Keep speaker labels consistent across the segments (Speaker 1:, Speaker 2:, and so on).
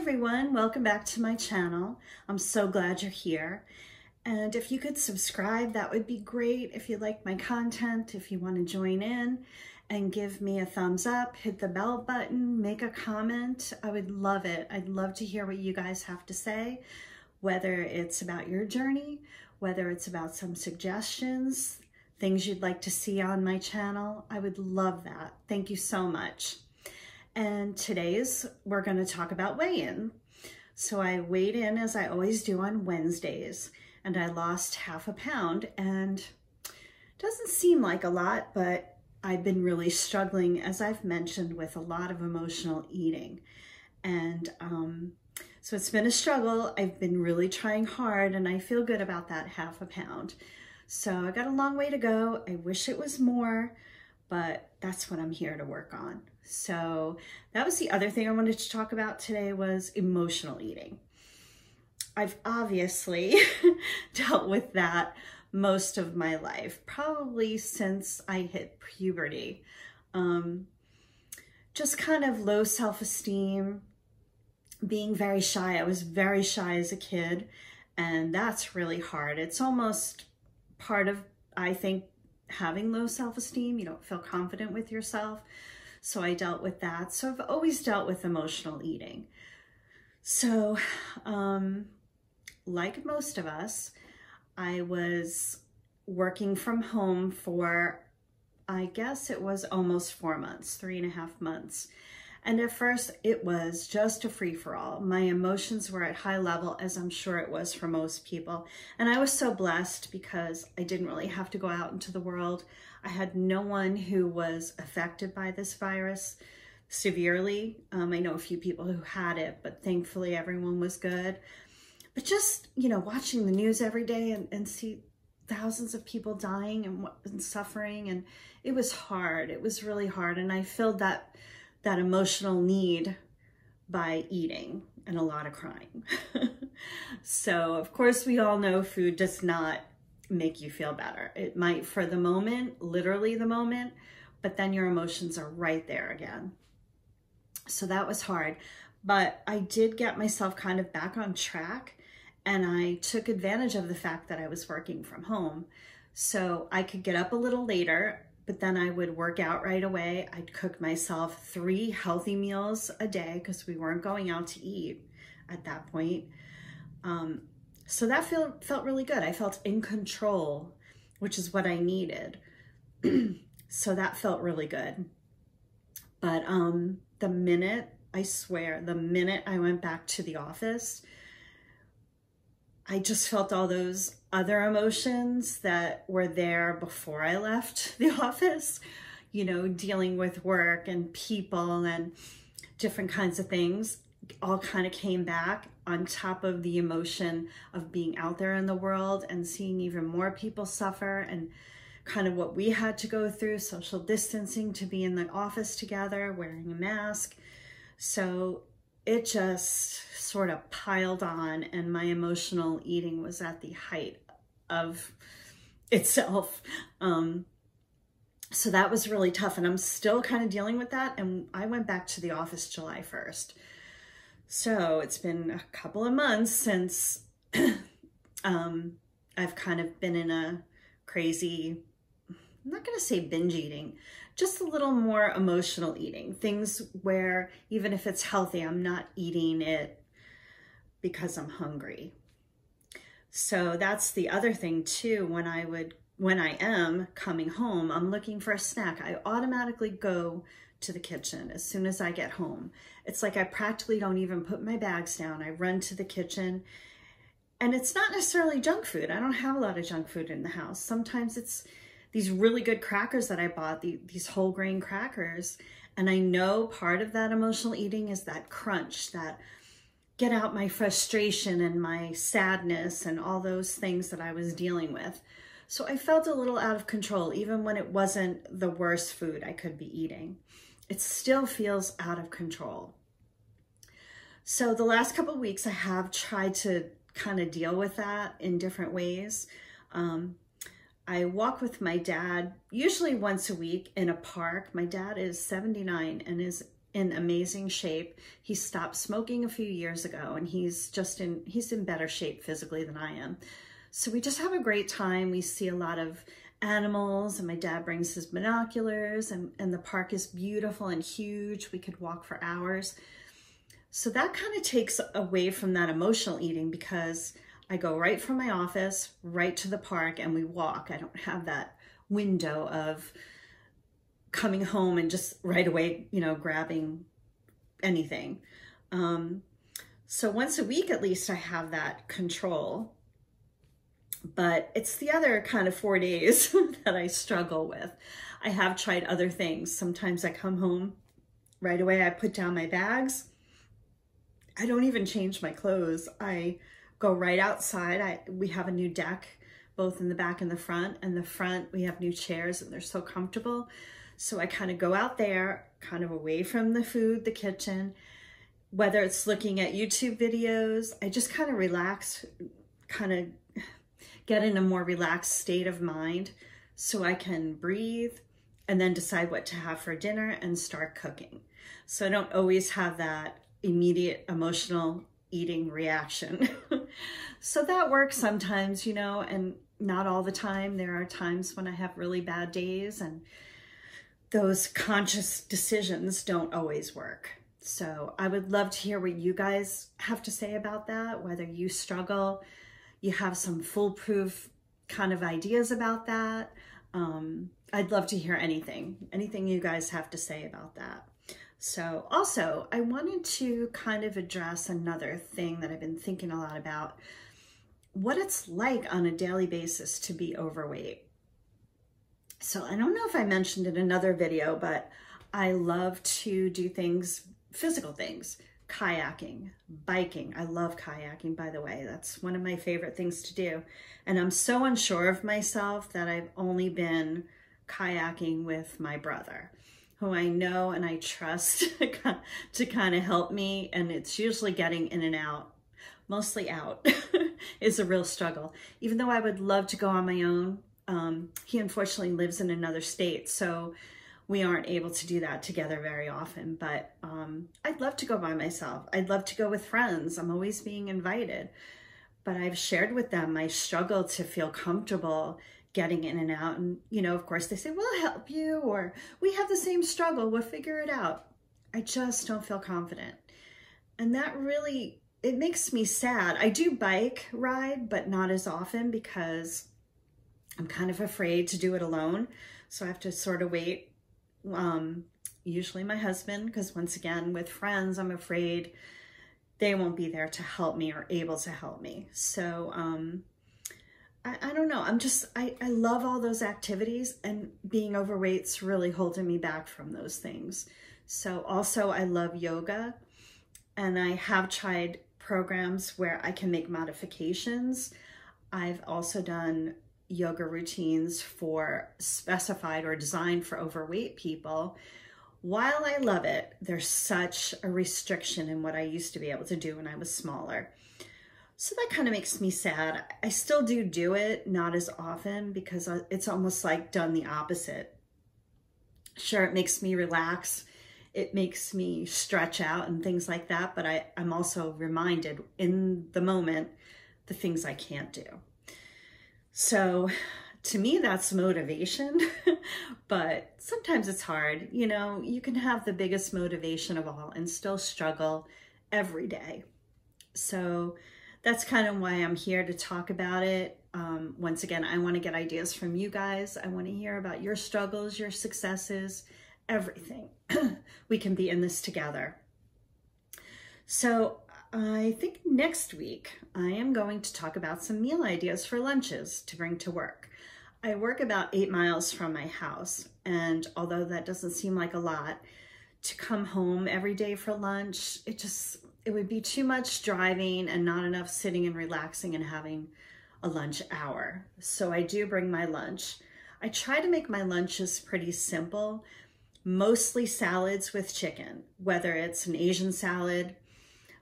Speaker 1: everyone, welcome back to my channel. I'm so glad you're here. And if you could subscribe, that would be great. If you like my content, if you want to join in and give me a thumbs up, hit the bell button, make a comment, I would love it. I'd love to hear what you guys have to say, whether it's about your journey, whether it's about some suggestions, things you'd like to see on my channel. I would love that. Thank you so much. And we're going to talk about weigh-in. So I weighed in as I always do on Wednesdays, and I lost half a pound, and it doesn't seem like a lot, but I've been really struggling, as I've mentioned, with a lot of emotional eating. And so it's been a struggle. I've been really trying hard, and I feel good about that half a pound. So I got a long way to go. I wish it was more, but that's what I'm here to work on. So that was the other thing I wanted to talk about today, was emotional eating. I've obviously dealt with that most of my life, probably since I hit puberty. Just kind of low self-esteem, being very shy. I was very shy as a kid, and that's really hard. It's almost part of, I think, having low self-esteem. You don't feel confident with yourself. So I dealt with that. So I've always dealt with emotional eating. So like most of us, I was working from home for, I guess it was almost 4 months, 3.5 months. And at first it was just a free-for-all. My emotions were at high level, as I'm sure it was for most people. And I was so blessed because I didn't really have to go out into the world. I had no one who was affected by this virus severely. I know a few people who had it, but thankfully everyone was good. But just, you know, watching the news every day and see thousands of people dying and suffering, and it was hard. It was really hard. And I filled that emotional need by eating and a lot of crying. So of course we all know food does not make you feel better. It might for the moment, literally the moment, but then your emotions are right there again. So that was hard, but I did get myself kind of back on track, and I took advantage of the fact that I was working from home. So I could get up a little later, but then I would work out right away. I'd cook myself 3 healthy meals a day because we weren't going out to eat at that point. So that felt really good. I felt in control, which is what I needed. So that felt really good. But the minute I went back to the office, I just felt all those other emotions that were there before I left the office, you know, dealing with work and people and different kinds of things, all kind of came back on top of the emotion of being out there in the world and seeing even more people suffer, and kind of what we had to go through, social distancing, to be in the office together, wearing a mask. So it just sort of piled on, and my emotional eating was at the height of itself. So that was really tough, and I'm still kind of dealing with that. And I went back to the office July 1st. So it's been a couple of months since I've kind of been in a crazy, I'm not going to say binge eating, just a little more emotional eating. Things where even if it's healthy, I'm not eating it because I'm hungry. So that's the other thing too. When I am coming home, I'm looking for a snack. I automatically go to the kitchen as soon as I get home. It's like I practically don't even put my bags down. I run to the kitchen, and it's not necessarily junk food. I don't have a lot of junk food in the house. Sometimes it's these really good crackers that I bought, these whole grain crackers. And I know part of that emotional eating is that crunch, that get out my frustration and my sadness and all those things that I was dealing with. So I felt a little out of control, even when it wasn't the worst food I could be eating. It still feels out of control. So the last couple of weeks, I have tried to kind of deal with that in different ways. I walk with my dad usually once a week in a park. My dad is 79 and is in amazing shape. He stopped smoking a few years ago, and he's in better shape physically than I am. So we just have a great time. We see a lot of animals, and my dad brings his binoculars, and the park is beautiful and huge. We could walk for hours. So that kind of takes away from that emotional eating, because I go right from my office, right to the park, and we walk. I don't have that window of coming home and just right away, you know, grabbing anything. So once a week, at least, I have that control. But it's the other kind of 4 days that I struggle with. I have tried other things. Sometimes I come home right away, I put down my bags. I don't even change my clothes. I go right outside. We have a new deck, both in the back and the front. And the front, we have new chairs, and they're so comfortable. So I kind of go out there, kind of away from the food, the kitchen, whether it's looking at YouTube videos. I just kind of relax, kind of get in a more relaxed state of mind so I can breathe and then decide what to have for dinner and start cooking. So I don't always have that immediate emotional eating reaction. So that works sometimes, you know, and not all the time. There are times when I have really bad days, and those conscious decisions don't always work. So I would love to hear what you guys have to say about that, whether you struggle, you have some foolproof kind of ideas about that. I'd love to hear anything you guys have to say about that. So also, I wanted to kind of address another thing that I've been thinking a lot about, what it's like on a daily basis to be overweight. So I don't know if I mentioned in another video, but I love to do things, physical things, kayaking, biking. I love kayaking, by the way. That's one of my favorite things to do. And I'm so unsure of myself that I've only been kayaking with my brother, who I know and I trust to kind of help me. And it's usually getting in and out, mostly out, is a real struggle. Even though I would love to go on my own, he unfortunately lives in another state, so we aren't able to do that together very often. But I'd love to go by myself. I'd love to go with friends. I'm always being invited. But I've shared with them my struggle to feel comfortable getting in and out. And, you know, of course, they say, we'll help you, or we have the same struggle, we'll figure it out. I just don't feel confident. And that really, it makes me sad. I do bike ride, but not as often, because I'm kind of afraid to do it alone. So I have to sort of wait, usually my husband, because once again, with friends, I'm afraid they won't be there to help me or able to help me. So I don't know. I love all those activities, and being overweight's really holding me back from those things. So also I love yoga, and I have tried programs where I can make modifications. I've also done yoga routines for specified or designed for overweight people. While I love it, there's such a restriction in what I used to be able to do when I was smaller. So that kind of makes me sad. I still do it, not as often, because it's almost like done the opposite. Sure, it makes me relax. It makes me stretch out and things like that, but I'm also reminded in the moment the things I can't do. So to me, that's motivation, but sometimes it's hard. You know, you can have the biggest motivation of all and still struggle every day. So that's kind of why I'm here to talk about it. Once again, I want to get ideas from you guys. I want to hear about your struggles, your successes, everything. We can be in this together. So I think next week I am going to talk about some meal ideas for lunches to bring to work. I work about 8 miles from my house, and although that doesn't seem like a lot, to come home every day for lunch, it would be too much driving and not enough sitting and relaxing and having a lunch hour. So I do bring my lunch. I try to make my lunches pretty simple, mostly salads with chicken, whether it's an Asian salad,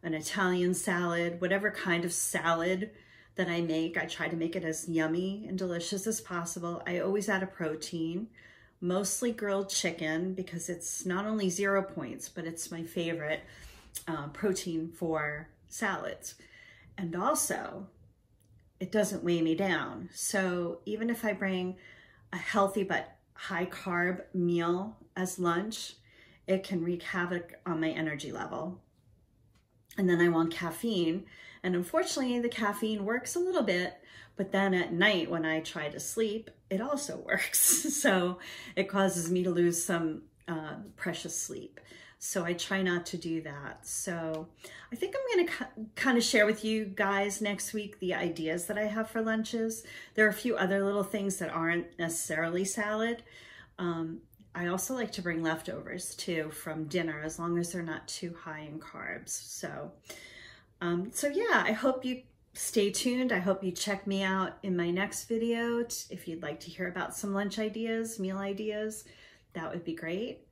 Speaker 1: an Italian salad, whatever kind of salad that I make. I try to make it as yummy and delicious as possible. I always add a protein, mostly grilled chicken because it's not only 0 points, but it's my favorite protein for salads. And also, it doesn't weigh me down. So even if I bring a healthy but high carb meal as lunch, it can wreak havoc on my energy level. And then I want caffeine. And unfortunately, the caffeine works a little bit, but then at night when I try to sleep, it also works. So it causes me to lose some precious sleep. So I try not to do that. So I think I'm gonna kind of share with you guys next week the ideas that I have for lunches. There are a few other little things that aren't necessarily salad. I also like to bring leftovers too from dinner, as long as they're not too high in carbs. So yeah, I hope you stay tuned. I hope you check me out in my next video. If you'd like to hear about some lunch ideas, meal ideas, that would be great.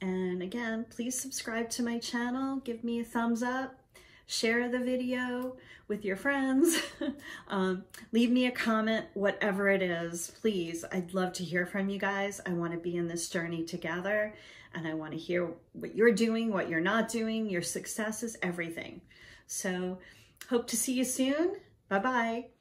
Speaker 1: And again, please subscribe to my channel, give me a thumbs up, share the video with your friends, leave me a comment, whatever it is, please. I'd love to hear from you guys. I want to be in this journey together, and I want to hear what you're doing, what you're not doing, your successes, everything. So hope to see you soon. Bye-bye.